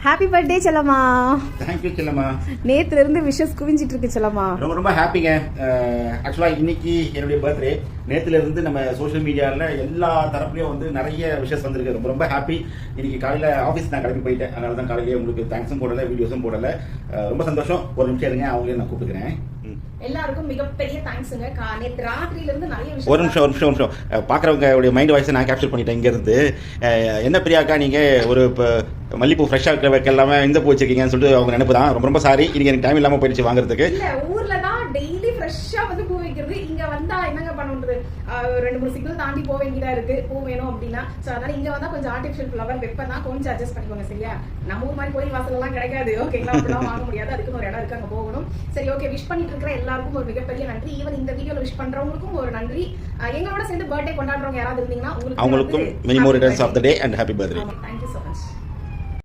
Happy birthday செல்லம்மா. Thank you செல்லம்மா. நேத்துல இருந்து wishes குவிஞ்சிட்டு இருக்கு செல்லம்மா. ரொம்ப ரொம்ப ஹாப்பிங்க. ஆக்சுவலா இன்னைக்கு என்னுடைய பர்த்டே. நேத்துல இருந்து நம்ம சோஷியல் மீடியாவில் எல்லா தரப்புலையும் வந்து நிறைய விஷஸ் வந்திருக்கு. ரொம்ப ரொம்ப ஹாப்பி. இன்னைக்கு காலையில ஆஃபீஸ் நான் கிளம்பி போயிட்டேன். அதனால தான் காலையிலேயே உங்களுக்கு தேங்க்ஸும் போடல, வீடியோஸும் போடல. ரொம்ப சந்தோஷம். ஒரு நிமிஷம் இருங்க, அவங்களே நான் கூப்பிட்டுக்கிறேன். எல்லாருக்கும் மிகப்பெரிய தேங்க்ஸுங்க. நேற்று ராத்திரியில இருந்து நிறைய விஷயம். ஒரு நிமிஷம் பாக்குறவங்க மைண்ட் வாய்ஸை நான் கேப்சர் பண்ணிட்டேன் இங்க இருந்து. என்ன பிரியாக்கா நீங்க ஒரு மல்லிப்பூ ஃப்ரெஷ்ஷா இருக்கிற வைக்க எல்லாமே இந்த பூ வச்சிருக்கீங்கன்னு சொல்லிட்டு அவங்க நினைப்பு தான். ரொம்ப ரொம்ப சாரி, இன்னைக்கு எனக்கு டைம் இல்லாம போயிடுச்சு வாங்குறதுக்கு. இல்ல ஊர்ல தான் டெய்லி ஃப்ரெஷ்ஷா வந்து பூ வைக்கிறது. இங்க வந்தா என்னங்க பண்ணுறது, 2-3 சிக்னல் தாண்டி போக வேண்டியதா இருக்கு பூ வேணும் அப்படின்னா. ஸோ அதனால இங்க வந்தா கொஞ்சம் ஆர்டிஃபிஷியல் ஃப்ளவர் வைப்பேன் தான். கொஞ்சம் அட்ஜஸ்ட் பண்ணிக்கோங்க சரியா. நம்ம ஊர் மாதிரி கோயில் வாசல் எல்லாம் கிடைக்காது ஓகேங்களா. அப்படிலாம் வாங்க முடியாது, அதுக்கு ஒரு இடம் இருக்கு, அங்க போகணும். சரி ஓகே, விஷ் பண்ணிட்டு இருக்கிற எல்லாருக்கும் ஒரு மிகப்பெரிய நன்றி. ஈவன் இந்த வீடியோல விஷ் பண்றவங்களுக்கும் ஒரு நன்றி. எங்களோட சேர்ந்து பர்த்டே கொண்டாடுறவங்க யாராவது இருந்தீங்கன்னா அவங்களுக்கும் many more returns of the day and happy birthday. Thank you.